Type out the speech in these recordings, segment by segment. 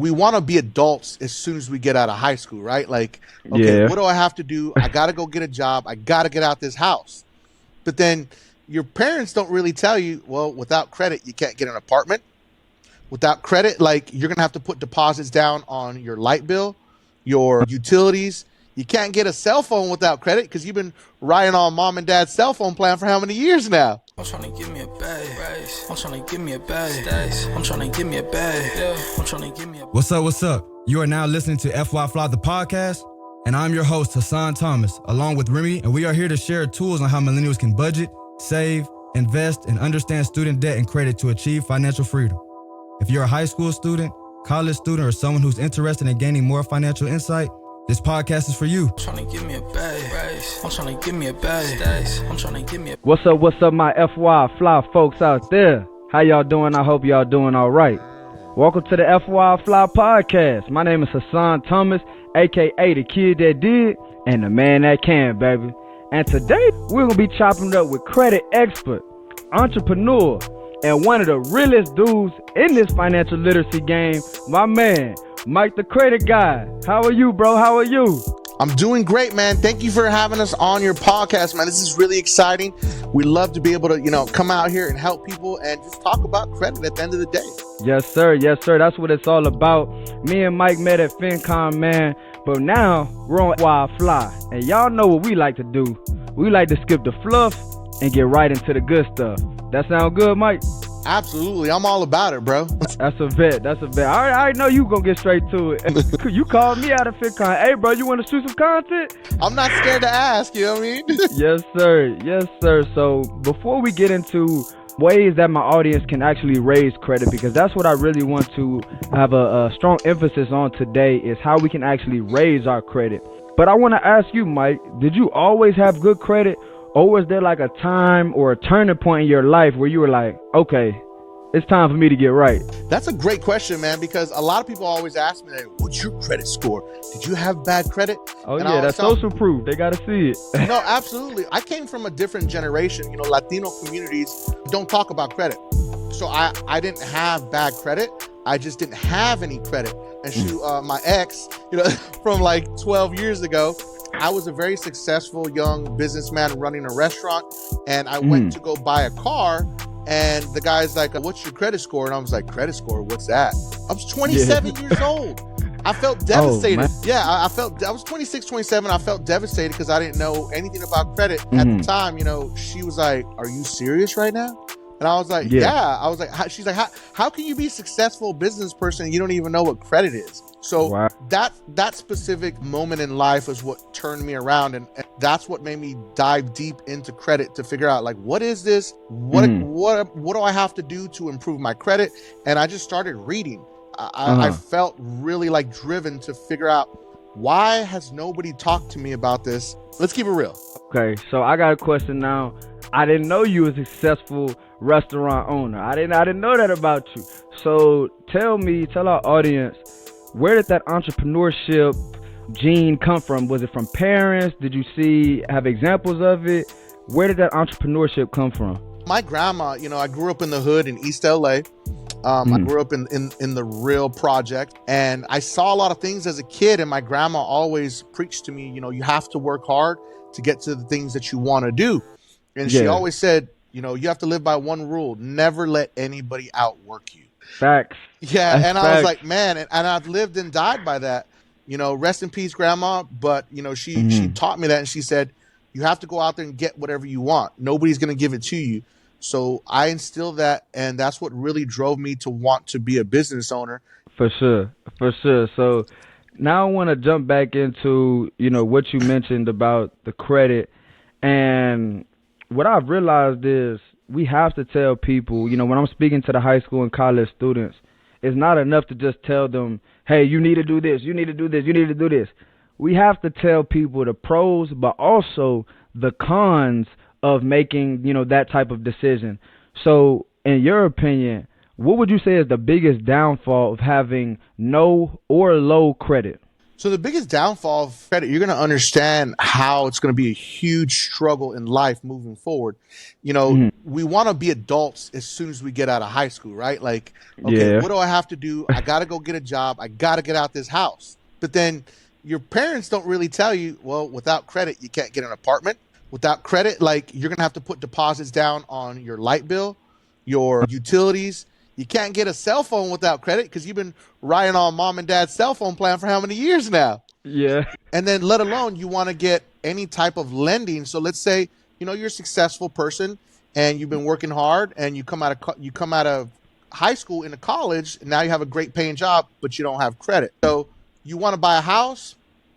we want to be adults as soon as we get out of high school, right? Like, okay, what do I have to do? I got to go get a job. I got to get out this house. But then your parents don't really tell you, well, without credit, you can't get an apartment. Without credit, like, you're going to have to put deposits down on your light bill, your utilities. You can't get a cell phone without credit because you've been riding on mom and dad's cell phone plan for how many years now? I'm trying to give me a bag. I'm trying to give me a bag. I'm trying to give me a bag. I'm trying to give me a bag. What's up? You are now listening to FY Fly the podcast, and I'm your host, Hassan Thomas, along with Remy, and we are here to share tools on how millennials can budget, save, invest, and understand student debt and credit to achieve financial freedom. If you're a high school student, college student, or someone who's interested in gaining more financial insight, this podcast is for you. I'm trying to give me a bag. I'm trying to give me a bag. I'm trying to give me a... What's up, my FY Fly folks out there? How y'all doing? I hope y'all doing all right. Welcome to the FY Fly podcast. My name is Hassan Thomas, a.k.a. the kid that did and the man that can, baby. And today, we're going to be chopping it up with credit expert, entrepreneur, and one of the realest dudes in this financial literacy game, my man, Mike the Credit Guy. How are you, bro? How are you? I'm doing great, man. Thank you for having us on your podcast, man. This is really exciting. We love to be able to, come out here and help people and just talk about credit at the end of the day. Yes, sir. Yes, sir. That's what it's all about. Me and Mike met at FinCon, man. But now we're on Wild Fly. And y'all know what we like to do. We like to skip the fluff and get right into the good stuff. That sound good, Mike? Absolutely. I'm all about it, bro. That's a bet. I already know you gonna get straight to it. You called me out of FitCon. Hey, bro, you want to shoot some content? I'm not scared to ask, you know what I mean? Yes, sir. Yes, sir. So before we get into ways that my audience can actually raise credit, because that's what I really want to have a strong emphasis on today, is how we can actually raise our credit. But I want to ask you, Mike, did you always have good credit? Or was there like a time or a turning point in your life where you were like, okay, it's time for me to get right? That's a great question, man, because a lot of people always ask me, what's your credit score? Did you have bad credit? Oh, and yeah, that's social proof. They got to see it. No, absolutely. I came from a different generation. Latino communities don't talk about credit. So I didn't have bad credit. I just didn't have any credit. And my ex, from like 12 years ago, I was a very successful young businessman running a restaurant, and I went to go buy a car, and the guy's like, what's your credit score? And I was like, credit score? What's that? I was 27 years old. I felt devastated. I was 26, 27. I felt devastated because I didn't know anything about credit at the time. She was like, are you serious right now? And I was like, yeah. I was like, she's like, how can you be a successful business person and you don't even know what credit is? So that specific moment in life was what turned me around. And that's what made me dive deep into credit to figure out, like, what is this? What do I have to do to improve my credit? And I just started reading. I felt really like driven to figure out, why has nobody talked to me about this? Let's keep it real. Okay, so I got a question now. I didn't know you was a successful restaurant owner. I didn't know that about you. So tell our audience, where did that entrepreneurship gene come from? Was it from parents? Did you have examples of it? Where did that entrepreneurship come from? My grandma, I grew up in the hood in East LA. I grew up in the real project, and I saw a lot of things as a kid, and my grandma always preached to me, you have to work hard to get to the things that you want to do. And she always said, you have to live by one rule: never let anybody outwork you. Facts. Yeah. That's and facts. I was like, man, and I've lived and died by that. Rest in peace, grandma. But, she taught me that, and she said, you have to go out there and get whatever you want. Nobody's going to give it to you. So I instilled that, and that's what really drove me to want to be a business owner. For sure. So now I want to jump back into, what you mentioned about the credit. And what I've realized is we have to tell people, when I'm speaking to the high school and college students, it's not enough to just tell them, hey, you need to do this, you need to do this, you need to do this. We have to tell people the pros, but also the cons of making, that type of decision. So in your opinion, what would you say is the biggest downfall of having no or low credit? So the biggest downfall of credit, you're going to understand how it's going to be a huge struggle in life moving forward. You know, we want to be adults as soon as we get out of high school, right? Like, okay, Yeah. what do I have to do? I got to go get a job. I got to get out this house. But then your parents don't really tell you, well, without credit, you can't get an apartment. Without credit, like you're going to have to put deposits down on your light bill, your utilities. You can't get a cell phone without credit because you've been riding on mom and dad's cell phone plan for how many years now? Yeah. And then let alone you want to get any type of lending. So let's say, you know, you're a successful person and you've been working hard and you come out of high school into college and now you have a great paying job, but you don't have credit. So you want to buy a house,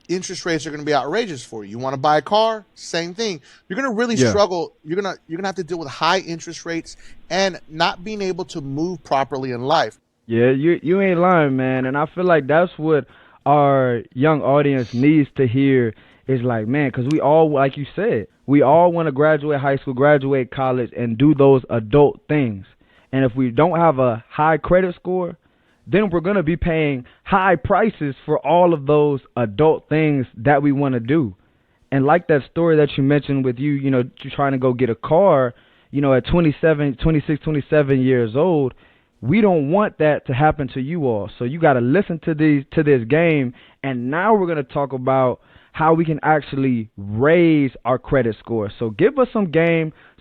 interest rates are going to be outrageous for you. You want to buy a car, same thing. You're going to really struggle. You're going to have to deal with high interest rates and not being able to move properly in life. Yeah, you ain't lying, man. And I feel like that's what our young audience needs to hear is like, man, because we all, like you said, we all want to graduate high school, graduate college, and do those adult things. And if we don't have a high credit score, then we're going to be paying high prices for all of those adult things that we want to do. And like that story that you mentioned with you, you know, you're trying to go get a car, you know, at 27 years old, we don't want that to happen to you all. So you got to listen to this game. And now we're going to talk about how we can actually raise our credit score. So give us some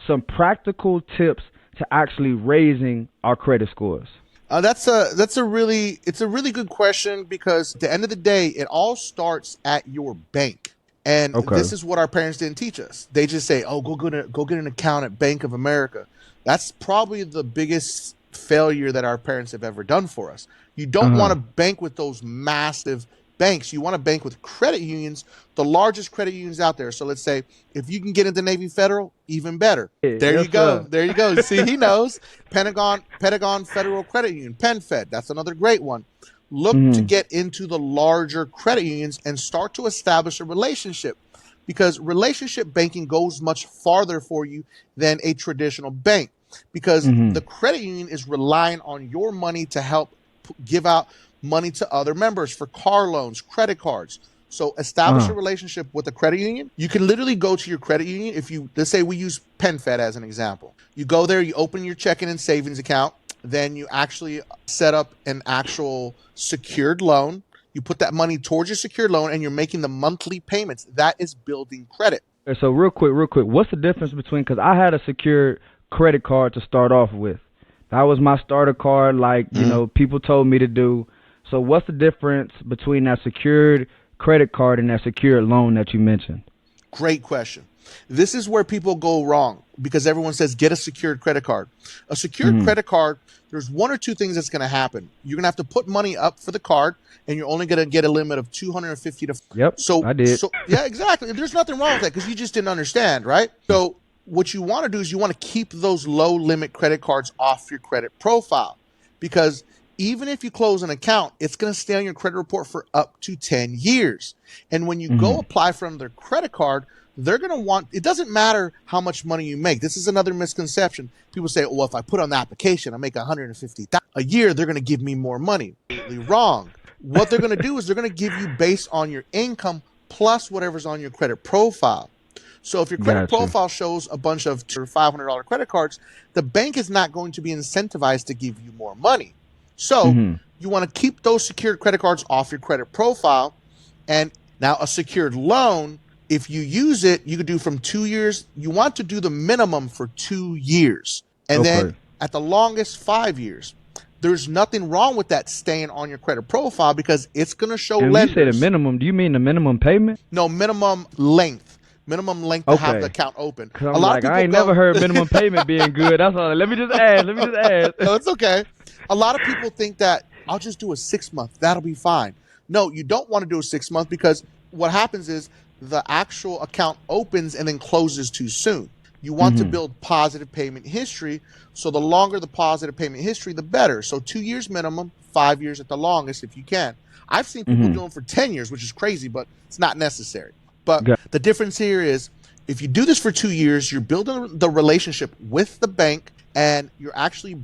some practical tips to actually raising our credit scores. It's a really good question because at the end of the day, it all starts at your bank. And this is what our parents didn't teach us. They just say, oh, go get an account at Bank of America. That's probably the biggest failure that our parents have ever done for us. You don't want to bank with those massive banks. You want to bank with credit unions, the largest credit unions out there. So let's say if you can get into Navy Federal, even better. There you go. There you go. See, he knows. Pentagon Federal Credit Union, PenFed. That's another great one. Look to get into the larger credit unions and start to establish a relationship because relationship banking goes much farther for you than a traditional bank because the credit union is relying on your money to help give out money to other members for car loans, credit cards. So establish a relationship with a credit union. You can literally go to your credit union. If you, let's say we use PenFed as an example. You go there, you open your checking and savings account. Then you actually set up an actual secured loan. You put that money towards your secured loan and you're making the monthly payments. That is building credit. So real quick, what's the difference between, because I had a secured credit card to start off with. That was my starter card, like, you know, people told me to do. So what's the difference between that secured credit card and that secured loan that you mentioned? Great question. This is where people go wrong because everyone says get a secured credit card. A secured credit card, there's one or two things that's going to happen. You're going to have to put money up for the card and you're only going to get a limit of $250 to. Yep. So I did. So yeah, exactly. There's nothing wrong with that because you just didn't understand, right? So what you want to do is you want to keep those low limit credit cards off your credit profile because even if you close an account, it's going to stay on your credit report for up to 10 years. And when you go apply for their credit card, they're going to want, it doesn't matter how much money you make. This is another misconception. People say, well, if I put on the application, I make $150,000 a year, they're going to give me more money. Completely wrong. What they're going to do is they're going to give you based on your income plus whatever's on your credit profile. So if your credit profile shows a bunch of $500 credit cards, the bank is not going to be incentivized to give you more money. So you want to keep those secured credit cards off your credit profile. And now a secured loan, if you use it, you could do from 2 years. You want to do the minimum for 2 years. And then at the longest, 5 years. There's nothing wrong with that staying on your credit profile because it's going to show lenders. When you say the minimum, do you mean the minimum payment? No, minimum length. Minimum length to have the account open. A lot of people I ain't never heard minimum payment being good. That's all. Let me just ask. No, it's okay. A lot of people think that I'll just do a 6 month. That'll be fine. No, you don't want to do a 6 month because what happens is the actual account opens and then closes too soon. You want to build positive payment history. So the longer the positive payment history, the better. So 2 years minimum, 5 years at the longest if you can. I've seen people doing for 10 years, which is crazy, but it's not necessary. But the difference here is if you do this for 2 years, you're building the relationship with the bank and you're actually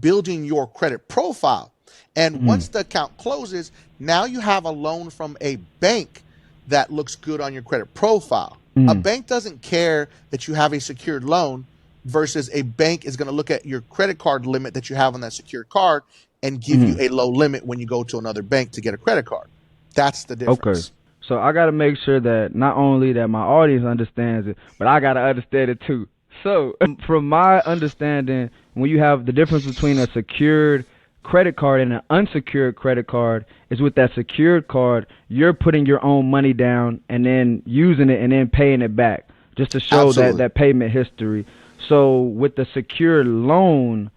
building your credit profile. And once the account closes, now you have a loan from a bank that looks good on your credit profile. A bank doesn't care that you have a secured loan versus a bank is going to look at your credit card limit that you have on that secured card and give you a low limit when you go to another bank to get a credit card. That's the difference. Okay. So I got to make sure that not only that my audience understands it, but I got to understand it too. So from my understanding, when you have the difference between a secured credit card and an unsecured credit card is with that secured card, you're putting your own money down and then using it and then paying it back just to show that payment history. So with the secured loan,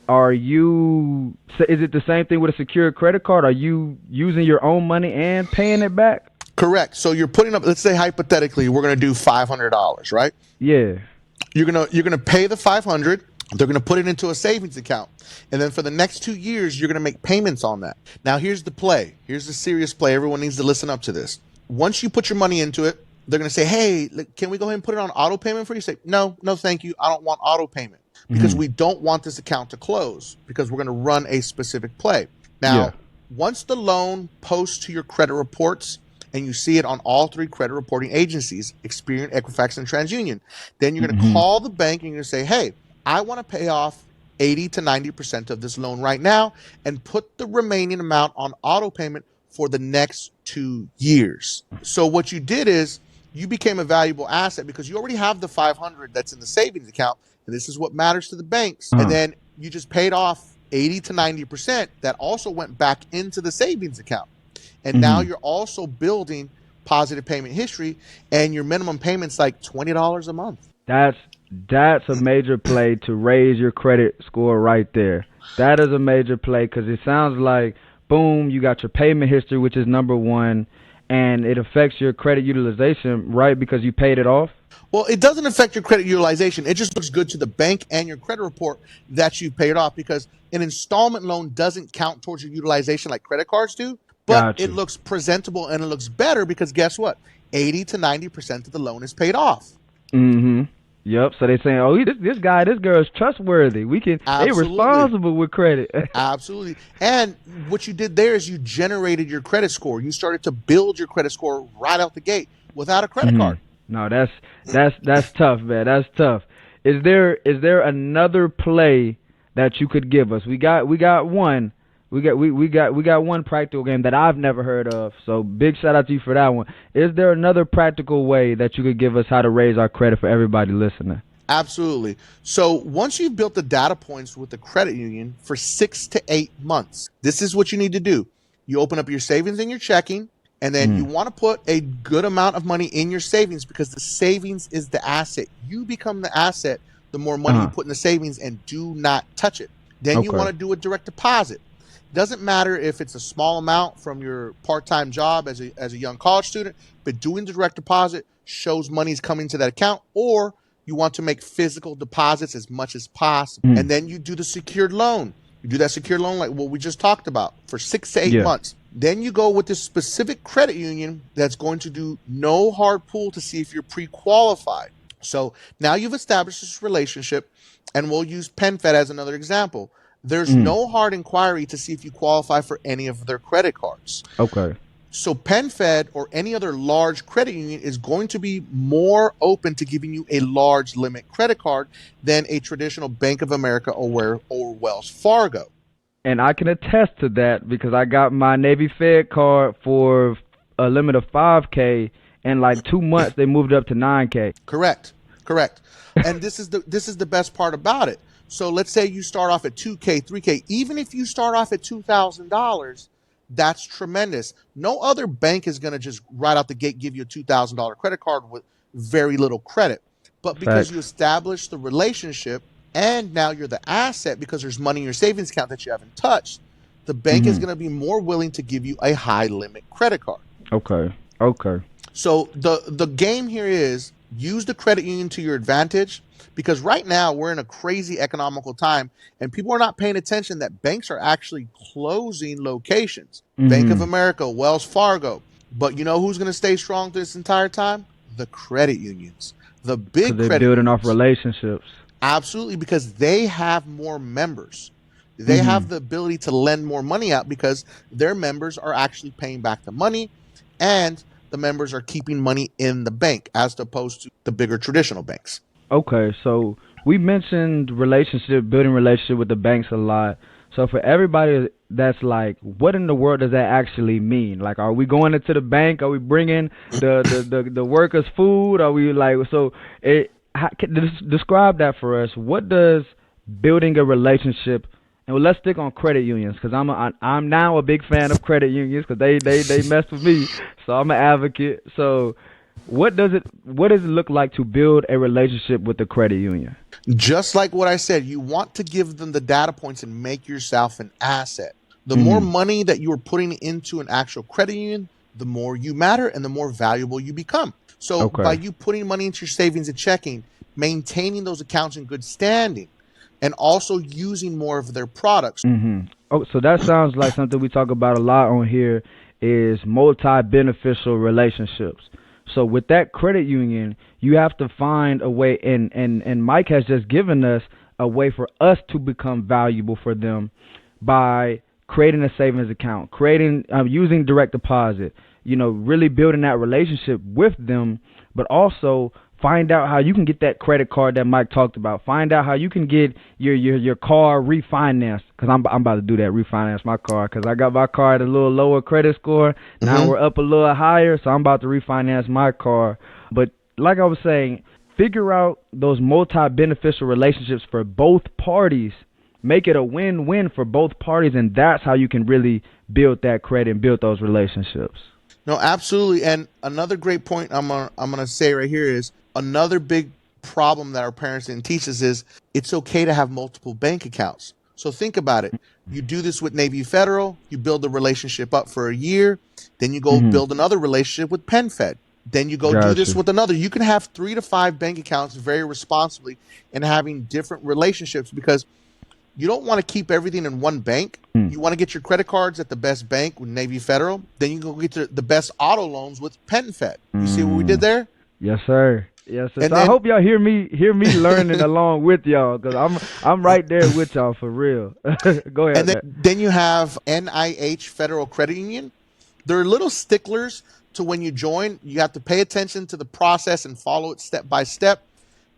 is it the same thing with a secured credit card? Are you using your own money and paying it back? Correct. So you're putting up, let's say hypothetically, we're going to do $500, right? Yeah. You're gonna pay the $500. They're going to put it into a savings account. And then for the next 2 years, you're going to make payments on that. Now, here's the play. Here's the serious play. Everyone needs to listen up to this. Once you put your money into it, they're going to say, hey, can we go ahead and put it on auto payment for you? Say, no, thank you. I don't want auto payment because we don't want this account to close because we're going to run a specific play. Now, once the loan posts to your credit reports, and you see it on all 3 credit reporting agencies, Experian, Equifax, and TransUnion, then you're going to call the bank and you're going to say, hey, I want to pay off 80 to 90% of this loan right now and put the remaining amount on auto payment for the next 2 years. So what you did is you became a valuable asset because you already have the 500 that's in the savings account, and this is what matters to the banks. And then you just paid off 80 to 90% that also went back into the savings account. And now you're also building positive payment history, and your minimum payment's like $20 a month. That's a major play to raise your credit score right there. That is a major play because it sounds like, boom, you got your payment history, which is number one, and it affects your credit utilization, right, because you paid it off? Well, it doesn't affect your credit utilization. It just looks good to the bank and your credit report that you paid off because an installment loan doesn't count towards your utilization like credit cards do. But it looks presentable and it looks better because guess what? 80 to 90% of the loan is paid off. Yep. So they're saying, oh, this girl is trustworthy. They're responsible with credit. Absolutely. And what you did there is you generated your credit score. You started to build your credit score right out the gate without a credit card. No, that's tough, man. That's tough. Is there another play that you could give us? We got one. We got one practical game that I've never heard of. So big shout out to you for that one. Is there another practical way that you could give us how to raise our credit for everybody listening? Absolutely. So once you've built the data points with the credit union for 6 to 8 months, this is what you need to do. You open up your savings and your checking, and then you want to put a good amount of money in your savings because the savings is the asset. You become the asset the more money you put in the savings, and do not touch it. Then you want to do a direct deposit. Doesn't matter if it's a small amount from your part-time job as a young college student, but doing the direct deposit shows money's coming to that account, or you want to make physical deposits as much as possible. And then you do the secured loan. You do that secured loan like what we just talked about for 6 to 8 months. Then you go with this specific credit union that's going to do no hard pull to see if you're pre-qualified. So now you've established this relationship, and we'll use PenFed as another example. There's no hard inquiry to see if you qualify for any of their credit cards. Okay. So PenFed or any other large credit union is going to be more open to giving you a large limit credit card than a traditional Bank of America or Wells Fargo. And I can attest to that because I got my Navy Fed card for a limit of $5K, and like 2 months they moved it up to $9K. Correct. And this is the best part about it. So let's say you start off at $2K, $3K. Even if you start off at $2,000, that's tremendous. No other bank is going to just right out the gate give you a $2,000 credit card with very little credit. But because you establish the relationship and now you're the asset because there's money in your savings account that you haven't touched, the bank is going to be more willing to give you a high limit credit card. Okay. So the game here is use the credit union to your advantage, because right now we're in a crazy economical time and people are not paying attention that banks are actually closing locations. Bank of America, Wells Fargo. But you know who's going to stay strong this entire time? The credit unions. The big credit unions. They're building off relationships. Absolutely, because they have more members. they have the ability to lend more money out because their members are actually paying back the money, and the members are keeping money in the bank as opposed to the bigger traditional banks. Okay, so we mentioned building relationship with the banks a lot. So for everybody that's like, what in the world does that actually mean? Like, are we going into the bank? Are we bringing the workers food? Are we like, so describe that for us. What does building a relationship, and let's stick on credit unions, because I'm now a big fan of credit unions because they mess with me, so I'm an advocate. So what does it look like to build a relationship with the credit union? Just like what I said, you want to give them the data points and make yourself an asset. The more money that you are putting into an actual credit union, the more you matter and the more valuable you become. So by you putting money into your savings and checking, maintaining those accounts in good standing, and also using more of their products. Oh, so that sounds like something we talk about a lot on here is multi-beneficial relationships. So with that credit union, you have to find a way, and Mike has just given us a way for us to become valuable for them by creating a savings account, using direct deposit, really building that relationship with them, but also find out how you can get that credit card that Mike talked about. Find out how you can get your car refinanced, because I'm about to do that, refinance my car, because I got my car at a little lower credit score. Now we're up a little higher, so I'm about to refinance my car. But like I was saying, figure out those multi-beneficial relationships for both parties. Make it a win-win for both parties, and that's how you can really build that credit and build those relationships. No, absolutely. And another great point I'm gonna say right here is another big problem that our parents didn't teach us is it's okay to have multiple bank accounts. So think about it. You do this with Navy Federal, you build the relationship up for a year, then you go build another relationship with PenFed. Then you go do this with another. You can have 3 to 5 bank accounts very responsibly and having different relationships, because you don't want to keep everything in one bank. You want to get your credit cards at the best bank with Navy Federal. Then you go get the best auto loans with PenFed. You see what we did there? Yes, sir. Yes, sir. So I hope y'all hear me learning along with y'all, because I'm right there with y'all for real. Go ahead. And then you have NIH Federal Credit Union. They're little sticklers to when you join. You have to pay attention to the process and follow it step by step.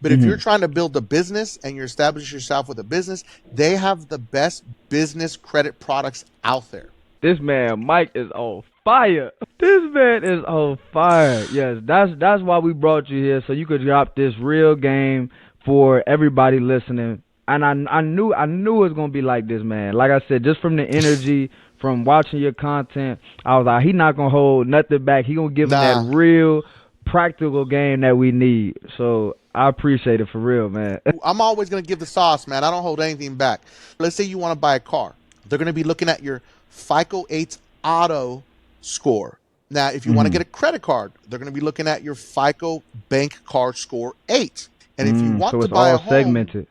But if you're trying to build a business and you're establishing yourself with a business, they have the best business credit products out there. This man Mike is on fire. This man is on fire. Yes, that's why we brought you here, so you could drop this real game for everybody listening. And I knew it was gonna be like this, man. Like I said, just from the energy, from watching your content, I was like, he not gonna hold nothing back. He gonna give him that real practical game that we need. So I appreciate it for real, man. I'm always going to give the sauce, man. I don't hold anything back. Let's say you want to buy a car. They're going to be looking at your FICO 8 auto score. Now, if you want to get a credit card, they're going to be looking at your FICO bank card score 8. And if you want to buy a home, segmented.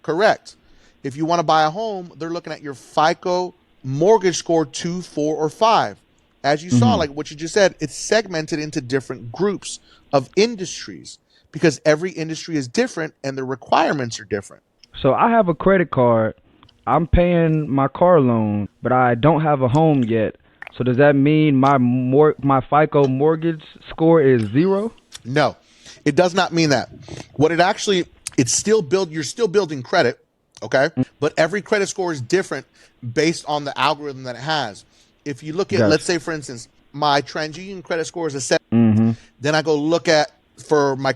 Correct. If you want to buy a home, they're looking at your FICO mortgage score 2, 4, or 5. As you saw, like what you just said, it's segmented into different groups of industries, because every industry is different and the requirements are different. So I have a credit card. I'm paying my car loan, but I don't have a home yet. So does that mean my FICO mortgage score is 0? No, it does not mean that. What it actually, you're still building credit, okay? But every credit score is different based on the algorithm that it has. If you look at, let's say, for instance, my TransUnion credit score is a 7. Then I go look at, for my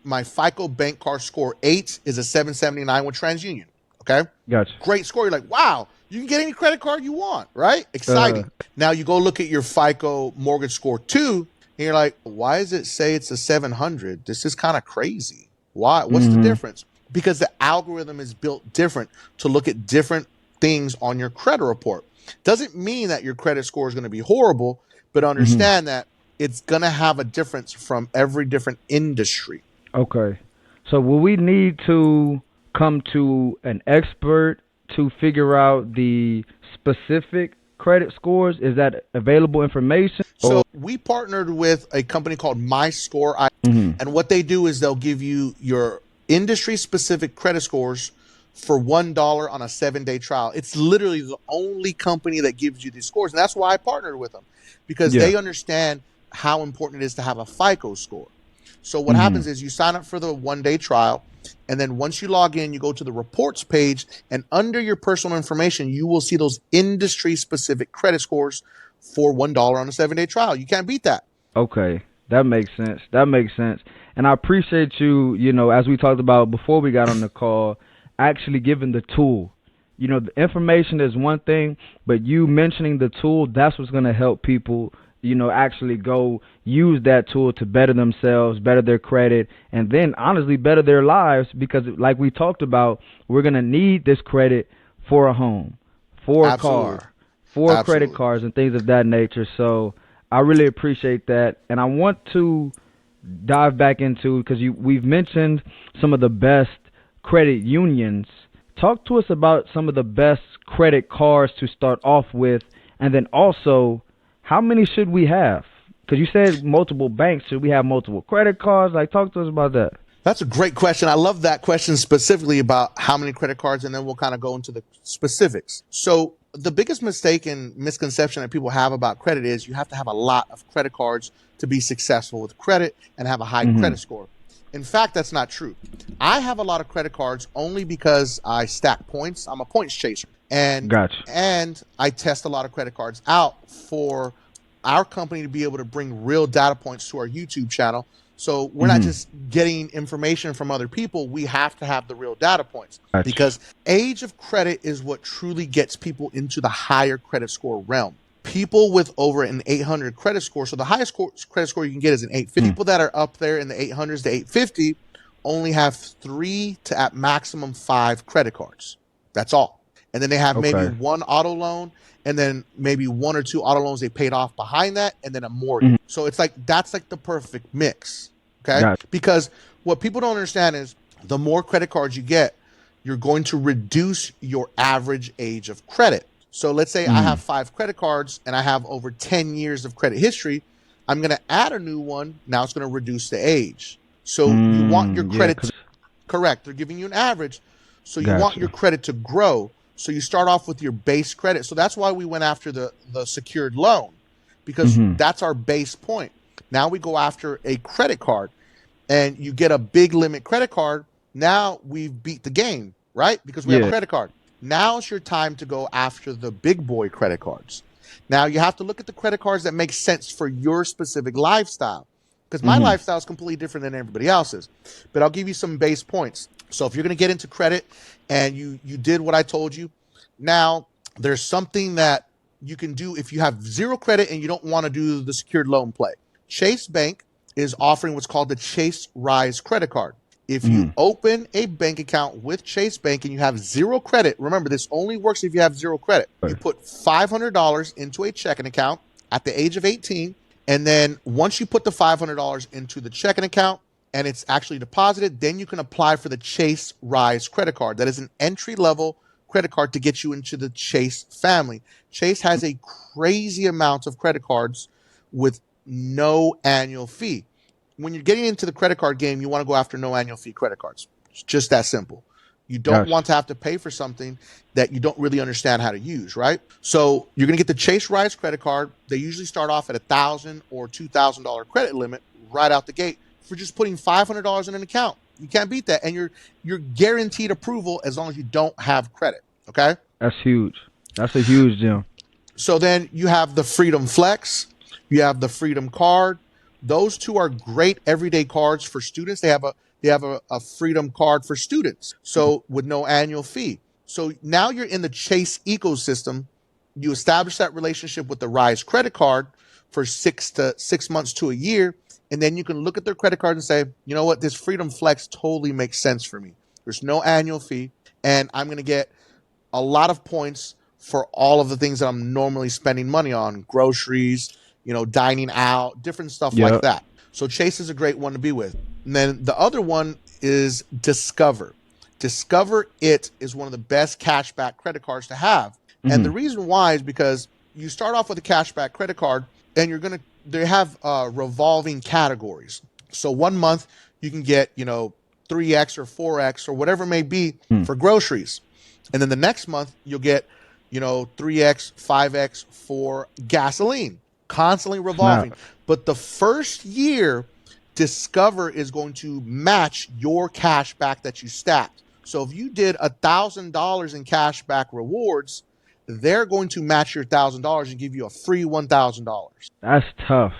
my FICO bank card score 8 is a 779 with TransUnion. Okay? Gotcha. Great score. You're like, wow, you can get any credit card you want, right? Exciting. Now you go look at your FICO mortgage score 2, and you're like, why does it say it's a 700? This is kind of crazy. Why? What's the difference? Because the algorithm is built different to look at different things on your credit report. Doesn't mean that your credit score is going to be horrible, but understand that it's going to have a difference from every different industry. Okay. So will we need to come to an expert to figure out the specific credit scores? Is that available information? So we partnered with a company called MyScore. And what they do is they'll give you your industry-specific credit scores for $1 on a 7-day trial. It's literally the only company that gives you these scores. And that's why I partnered with them, because they understand how important it is to have a FICO score. So what happens is you sign up for the 1-day trial, and then once you log in, you go to the reports page, and under your personal information, you will see those industry specific credit scores for $1 on a 7-day trial. You can't beat that. Okay, that makes sense. That makes sense. And I appreciate you, as we talked about before we got on the call, actually giving the tool. The information is one thing, but you mentioning the tool, that's what's going to help people, actually go use that tool to better themselves, better their credit, and then honestly better their lives, because like we talked about, we're going to need this credit for a home, for a car, for credit cards and things of that nature. So I really appreciate that. And I want to dive back into, because we've mentioned some of the best credit unions. Talk to us about some of the best credit cards to start off with, and then also, how many should we have? Because you said multiple banks. Should we have multiple credit cards? Talk to us about that. That's a great question. I love that question specifically about how many credit cards, and then we'll kind of go into the specifics. So the biggest mistake and misconception that people have about credit is you have to have a lot of credit cards to be successful with credit and have a high credit score. In fact, that's not true. I have a lot of credit cards only because I stack points. I'm a points chaser. And I test a lot of credit cards out for our company to be able to bring real data points to our YouTube channel. So we're not just getting information from other people. We have to have the real data points, because age of credit is what truly gets people into the higher credit score realm. People with over an 800 credit score, so the highest credit score you can get is an 850. People that are up there in the 800s to 850 only have 3 to at maximum 5 credit cards. That's all. And then they have maybe one auto loan, and then maybe 1 or 2 auto loans they paid off behind that, and then a mortgage. So it's that's the perfect mix. Okay. Because what people don't understand is the more credit cards you get, you're going to reduce your average age of credit. So let's say I have 5 credit cards and I have over 10 years of credit history. I'm going to add a new one. Now it's going to reduce the age. So you want your credit correct. They're giving you an average. So you want your credit to grow. So you start off with your base credit. So that's why we went after the secured loan, because that's our base point. Now we go after a credit card, and you get a big limit credit card. Now we've beat the game, right? Because we have a credit card. Now it's your time to go after the big boy credit cards. Now you have to look at the credit cards that make sense for your specific lifestyle, because my lifestyle is completely different than everybody else's. But I'll give you some base points. So if you're going to get into credit and you did what I told you, now there's something that you can do if you have zero credit and you don't want to do the secured loan play. Chase Bank is offering what's called the Chase Rise credit card. If you open a bank account with Chase Bank and you have zero credit, remember, this only works if you have zero credit. You put $500 into a checking account at the age of 18. And then once you put the $500 into the checking account and it's actually deposited, then you can apply for the Chase Rise credit card. That is an entry-level credit card to get you into the Chase family. Chase has a crazy amount of credit cards with no annual fee. When you're getting into the credit card game, you want to go after no annual fee credit cards. It's just that simple. You don't want to have to pay for something that you don't really understand how to use, right? So you're going to get the Chase Rise credit card. They usually start off at $1,000 or $2,000 credit limit right out the gate for just putting $500 in an account. You can't beat that. And you're guaranteed approval as long as you don't have credit, okay? That's huge. That's a huge deal. So then you have the Freedom Flex. You have the Freedom Card. Those two are great everyday cards for students. They have a Freedom Card for students, so with no annual fee. So now you're in the Chase ecosystem. You establish that relationship with the Rise credit card for 6 months to a year, and then you can look at their credit card and say, you know what, this Freedom Flex totally makes sense for me. There's no annual fee, and I'm going to get a lot of points for all of the things that I'm normally spending money on, groceries, dining out, different stuff like that. So Chase is a great one to be with. And then the other one is Discover. Discover It is one of the best cashback credit cards to have. And the reason why is because you start off with a cashback credit card and they have revolving categories. So 1 month you can get, 3x or 4x or whatever it may be for groceries. And then the next month you'll get, 3x, 5x for gasoline, constantly revolving. But the first year, Discover is going to match your cash back that you stacked. So if you did $1,000 in cash back rewards, they're going to match your $1,000 and give you a free $1,000. That's tough.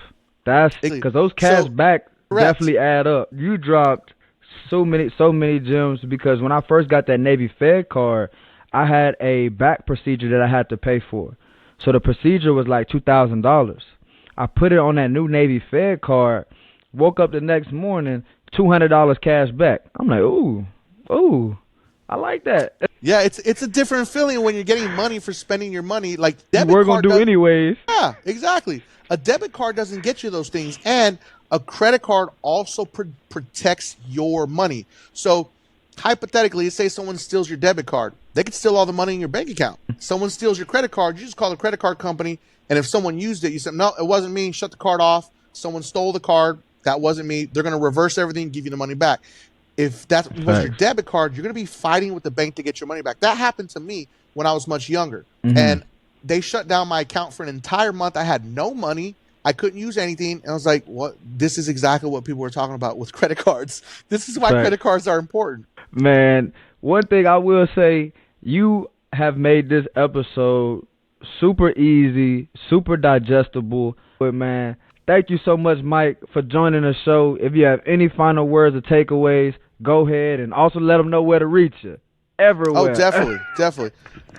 That's because those cash back definitely add up. You dropped so many gems, because when I first got that Navy Fed card, I had a back procedure that I had to pay for. So the procedure was like $2,000. I put it on that new Navy Fed card, woke up the next morning, $200 cash back. I'm like, ooh, I like that. Yeah, it's a different feeling when you're getting money for spending your money. Like debit we're card gonna do anyways. Yeah, exactly. A debit card doesn't get you those things, and a credit card also protects your money. So hypothetically, let's say someone steals your debit card. They could steal all the money in your bank account. Someone steals your credit card. You just call the credit card company, and if someone used it, you said, no, it wasn't me. Shut the card off. Someone stole the card. That wasn't me. They're going to reverse everything and give you the money back. If that was your debit card, you're going to be fighting with the bank to get your money back. That happened to me when I was much younger. And they shut down my account for an entire month. I had no money. I couldn't use anything. And I was like, what? This is exactly what people were talking about with credit cards. This is why credit cards are important. Man, one thing I will say, you have made this episode super easy, super digestible. But man, thank you so much, Mike, for joining the show. If you have any final words or takeaways, go ahead, and also let them know where to reach you. Everywhere. Oh, definitely.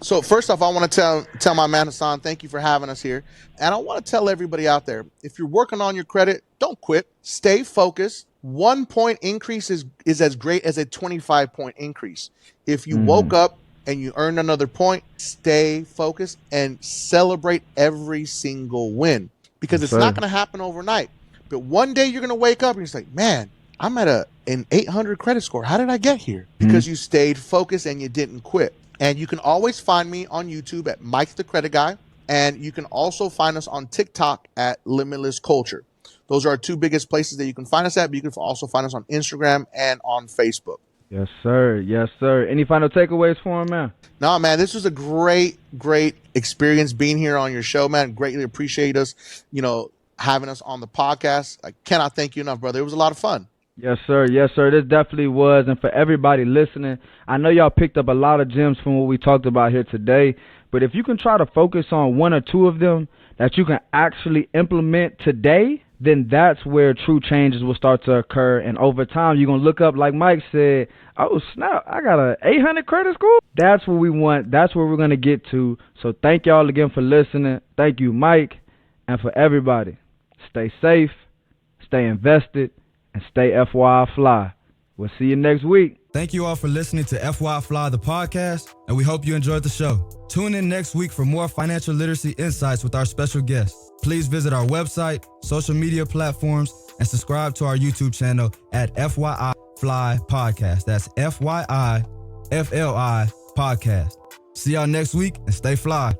So first off, I want to tell my man Hassan, thank you for having us here. And I want to tell everybody out there, if you're working on your credit, don't quit. Stay focused. 1 point increase is as great as a 25-point increase. If you woke up and you earned another point, stay focused and celebrate every single win, because it's not going to happen overnight. But one day you're going to wake up and you're just like, man, I'm at an 800 credit score. How did I get here? Because you stayed focused and you didn't quit. And you can always find me on YouTube at Mike the Credit Guy. And you can also find us on TikTok at Limitless Culture. Those are our two biggest places that you can find us at. But you can also find us on Instagram and on Facebook. Yes, sir. Yes, sir. Any final takeaways for him, man? No, man, this was a great experience being here on your show, man. Greatly appreciate us, having us on the podcast. I cannot thank you enough, brother. It was a lot of fun. Yes, sir. Yes, sir. This definitely was. And for everybody listening, I know y'all picked up a lot of gems from what we talked about here today. But if you can try to focus on one or two of them that you can actually implement today, then that's where true changes will start to occur. And over time, you're going to look up, like Mike said, oh, snap, I got an 800 credit score? That's what we want. That's where we're going to get to. So thank y'all again for listening. Thank you, Mike. And for everybody, stay safe, stay invested, and stay FYI fly. We'll see you next week. Thank you all for listening to FYI Fly, the podcast, and we hope you enjoyed the show. Tune in next week for more financial literacy insights with our special guest. Please visit our website, social media platforms, and subscribe to our YouTube channel at FYI Fly Podcast. That's FYI FLI Podcast. See y'all next week and stay fly.